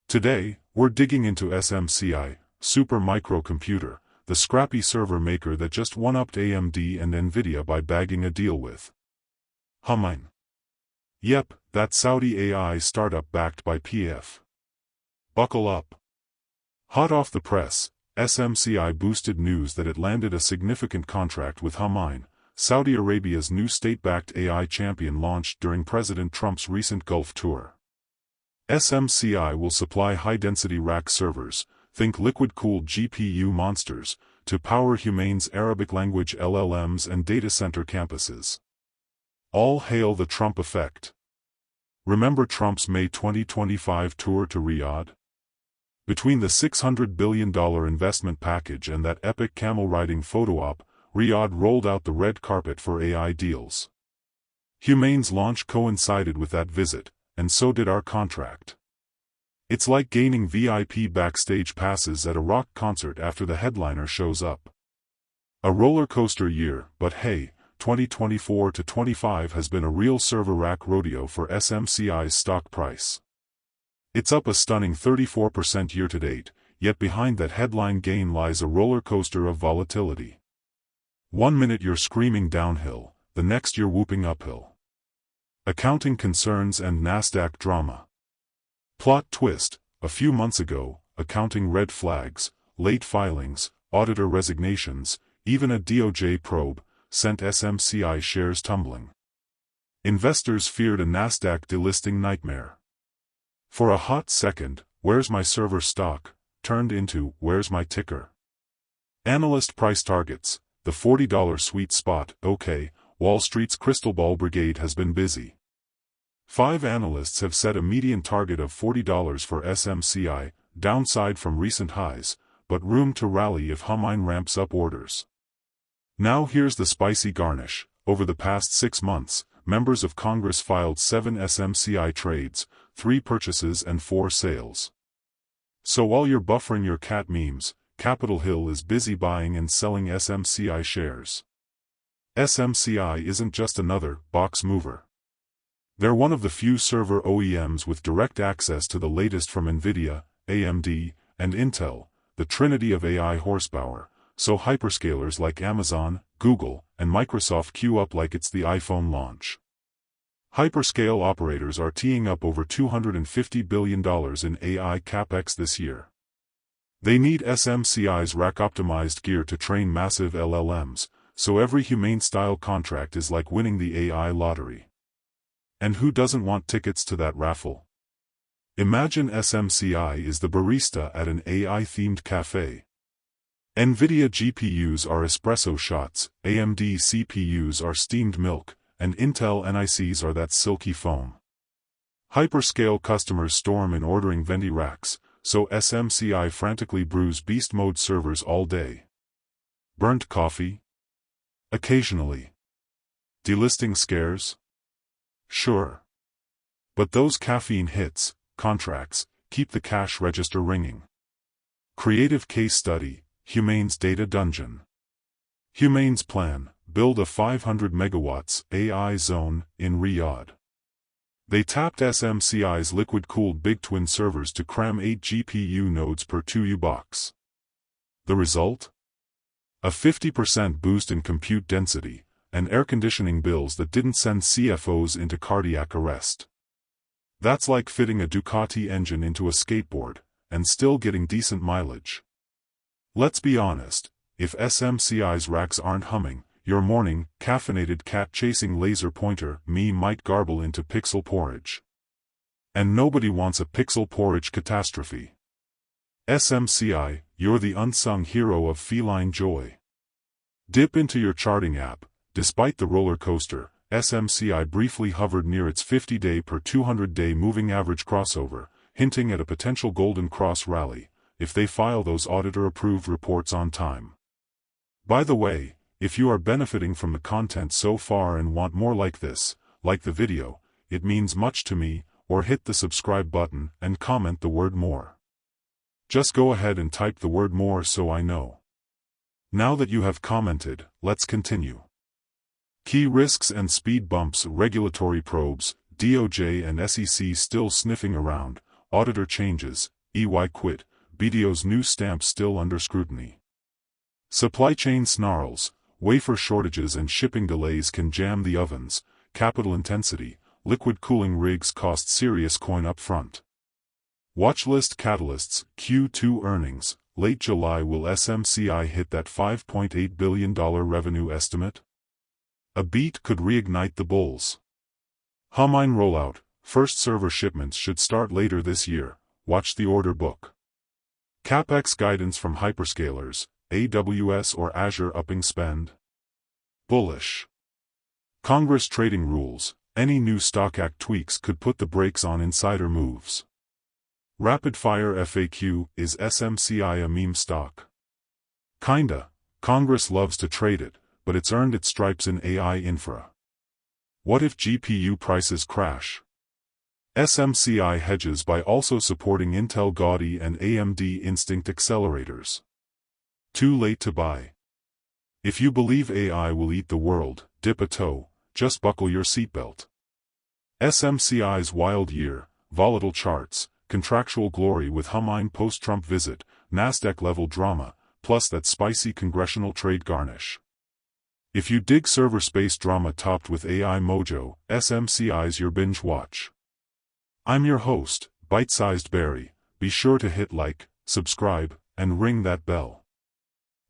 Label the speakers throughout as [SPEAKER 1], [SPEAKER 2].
[SPEAKER 1] Today, we're digging into SMCI, Super Microcomputer, the scrappy server maker that just one-upped AMD and Nvidia by bagging a deal with Humine. Yep, that Saudi AI startup backed by PF. Buckle up. Hot off the press, SMCI boosted news that it landed a significant contract with Humine, Saudi Arabia's new state-backed AI champion launched during President Trump's recent Gulf tour. SMCI will supply high-density rack servers, think liquid-cooled GPU monsters, to power Humine's Arabic language LLMs and data center campuses. All hail the Trump effect. Remember Trump's May 2025 tour to Riyadh? Between the $600 billion investment package and that epic camel-riding photo op, Riyadh rolled out the red carpet for AI deals. Humine's launch coincided with that visit, and so did our contract. It's like gaining VIP backstage passes at a rock concert after the headliner shows up. A roller coaster year, but hey, 2024 to 25 has been a real server rack rodeo for SMCI's stock price. It's up a stunning 34% year-to-date, yet behind that headline gain lies a roller coaster of volatility. 1 minute you're screaming downhill, the next you're whooping uphill. Accounting concerns and Nasdaq drama. Plot twist, a few months ago, accounting red flags, late filings, auditor resignations, even a DOJ probe, sent SMCI shares tumbling. Investors feared a Nasdaq delisting nightmare. For a hot second, "Where's my server stock?" turned into "Where's my ticker?" Analyst price targets, the $40 sweet spot. Okay, Wall Street's crystal ball brigade has been busy. 5 analysts have set a median target of $40 for SMCI, downside from recent highs, but room to rally if Humine ramps up orders. Now here's the spicy garnish. Over the past 6 months, members of Congress filed 7 SMCI trades, 3 purchases and 4 sales. So while you're buffering your cat memes, Capitol Hill is busy buying and selling SMCI shares. SMCI isn't just another box mover. They're one of the few server OEMs with direct access to the latest from Nvidia, AMD, and Intel, the trinity of AI horsepower, so hyperscalers like Amazon, Google, and Microsoft queue up like it's the iPhone launch. Hyperscale operators are teeing up over $250 billion in AI capex this year. They need SMCI's rack-optimized gear to train massive LLMs, so every Humine-style contract is like winning the AI lottery. And who doesn't want tickets to that raffle? Imagine SMCI is the barista at an AI-themed cafe. Nvidia GPUs are espresso shots, AMD CPUs are steamed milk, and Intel NICs are that silky foam. Hyperscale customers storm in ordering Venti racks, so SMCI frantically brews beast mode servers all day. Burnt coffee? Occasionally. Delisting scares? Sure. But those caffeine hits, contracts, keep the cash register ringing. Creative case study, Humine's data dungeon. Humine's plan, build a 500 megawatts AI zone in Riyadh. They tapped SMCI's liquid-cooled big twin servers to cram 8 GPU nodes per 2U box. The result? A 50% boost in compute density, and air conditioning bills that didn't send CFOs into cardiac arrest. That's like fitting a Ducati engine into a skateboard, and still getting decent mileage. Let's be honest, if SMCI's racks aren't humming, your morning, caffeinated cat-chasing laser pointer me might garble into pixel porridge. And nobody wants a pixel porridge catastrophe. SMCI, you're the unsung hero of feline joy. Dip into your charting app. Despite the roller coaster, SMCI briefly hovered near its 50-day per 200-day moving average crossover, hinting at a potential Golden Cross rally, if they file those auditor-approved reports on time. By the way, if you are benefiting from the content so far and want more like this, like the video, it means much to me, or hit the subscribe button and comment the word more. Just go ahead and type the word more so I know. Now that you have commented, let's continue. Key risks and speed bumps. Regulatory probes, DOJ and SEC still sniffing around, auditor changes, EY quit, BDO's new stamp still under scrutiny. Supply chain snarls, wafer shortages and shipping delays can jam the ovens, capital intensity, liquid cooling rigs cost serious coin up front. Watchlist catalysts, Q2 earnings, late July. Will SMCI hit that $5.8 billion revenue estimate? A beat could reignite the bulls. Humine rollout, first server shipments should start later this year, watch the order book. CapEx guidance from hyperscalers, AWS or Azure upping spend? Bullish. Congress trading rules, any new Stock Act tweaks could put the brakes on insider moves. Rapid fire FAQ, is SMCI a meme stock? Kinda, Congress loves to trade it, but it's earned its stripes in AI infra. What if GPU prices crash? SMCI hedges by also supporting Intel Gaudi and AMD Instinct accelerators. Too late to buy. If you believe AI will eat the world, dip a toe, just buckle your seatbelt. SMCI's wild year, volatile charts, contractual glory with Humine post-Trump visit, NASDAQ-level drama, plus that spicy congressional trade garnish. If you dig server space drama topped with AI mojo, SMCI's your binge watch. I'm your host, Bite-Sized Barry. Be sure to hit like, subscribe, and ring that bell.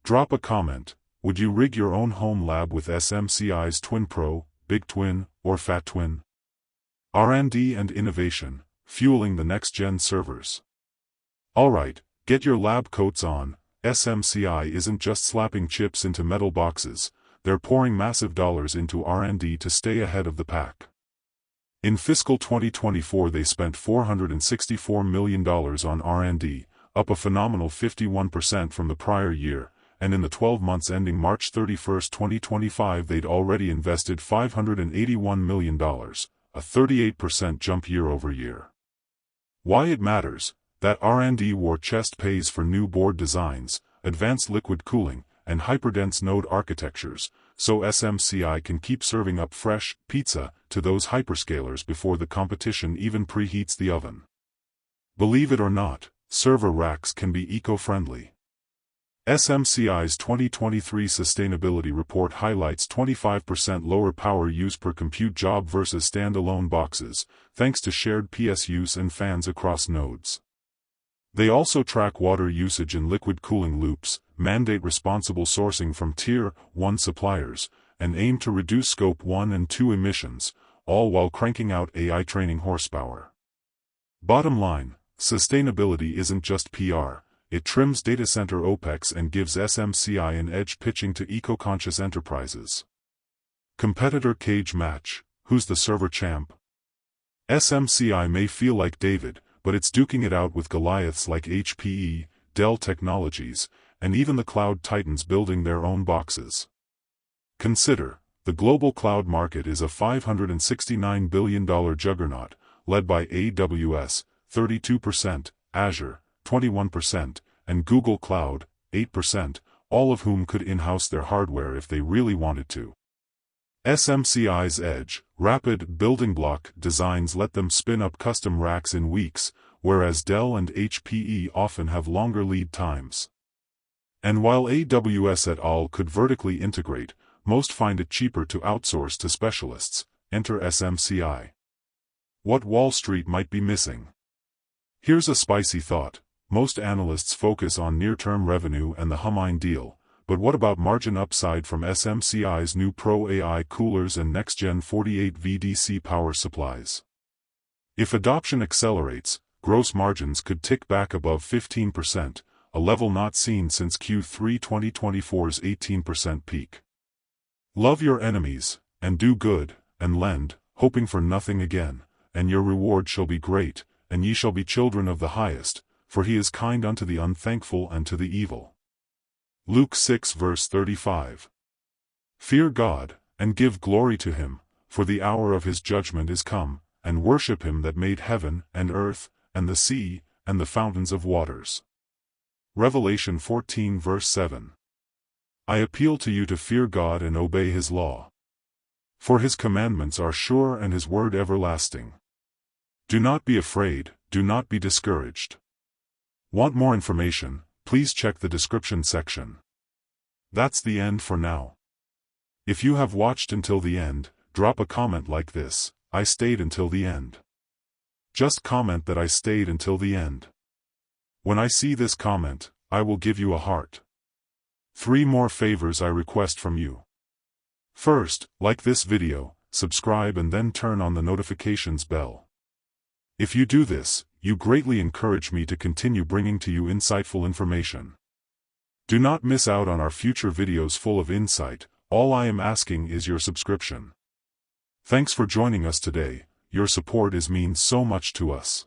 [SPEAKER 1] Drop a comment. Would you rig your own home lab with SMCI's Twin Pro, Big Twin, or Fat Twin? R&D and innovation, fueling the next-gen servers. Alright, get your lab coats on. SMCI isn't just slapping chips into metal boxes, they're pouring massive dollars into R&D to stay ahead of the pack. In fiscal 2024 they spent $464 million on R&D, up a phenomenal 51% from the prior year, and in the 12 months ending March 31, 2025 they'd already invested $581 million, a 38% jump year over year. Why it matters? That R&D war chest pays for new board designs, advanced liquid cooling, and hyperdense node architectures, so SMCI can keep serving up fresh pizza to those hyperscalers before the competition even preheats the oven. Believe it or not, server racks can be eco-friendly. SMCI's 2023 sustainability report highlights 25% lower power use per compute job versus standalone boxes, thanks to shared PSUs and fans across nodes. They also track water usage in liquid cooling loops, mandate responsible sourcing from Tier 1 suppliers, and aim to reduce Scope 1 and 2 emissions, all while cranking out AI training horsepower. Bottom line, sustainability isn't just PR, it trims data center OPEX and gives SMCI an edge pitching to eco-conscious enterprises. Competitor cage match, who's the server champ? SMCI may feel like David, but it's duking it out with Goliaths like HPE, Dell Technologies, and even the cloud titans building their own boxes. Consider, the global cloud market is a $569 billion juggernaut, led by AWS, 32%, Azure, 21%, and Google Cloud, 8%, all of whom could in-house their hardware if they really wanted to. SMCI's edge, rapid building block designs let them spin up custom racks in weeks, whereas Dell and HPE often have longer lead times. And while AWS et al. Could vertically integrate, most find it cheaper to outsource to specialists. Enter SMCI. What Wall Street might be missing. Here's a spicy thought. Most analysts focus on near-term revenue and the Humine deal, but what about margin upside from SMCI's new Pro AI coolers and next-gen 48 VDC power supplies? If adoption accelerates, gross margins could tick back above 15%, a level not seen since Q3 2024's 18% peak. Love your enemies, and do good, and lend, hoping for nothing again, and your reward shall be great, and ye shall be children of the highest, for he is kind unto the unthankful and to the evil. Luke 6 verse 35. Fear God, and give glory to him, for the hour of his judgment is come, and worship him that made heaven, and earth, and the sea, and the fountains of waters. Revelation 14 verse 7. I appeal to you to fear God and obey his law. For his commandments are sure and his word everlasting. Do not be afraid, do not be discouraged. Want more information? Please check the description section. That's the end for now. If you have watched until the end, drop a comment like this: I stayed until the end. Just comment that I stayed until the end. When I see this comment, I will give you a heart. 3 more favors I request from you. First, like this video, subscribe and then turn on the notifications bell. If you do this, you greatly encourage me to continue bringing to you insightful information. Do not miss out on our future videos full of insight. All I am asking is your subscription. Thanks for joining us today. Your support means so much to us.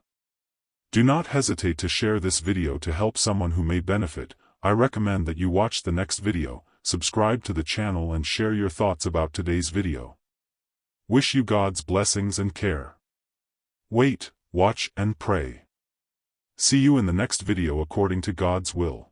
[SPEAKER 1] Do not hesitate to share this video to help someone who may benefit. I recommend that you watch the next video, subscribe to the channel and share your thoughts about today's video. Wish you God's blessings and care. Wait, watch and pray. See you in the next video according to God's will.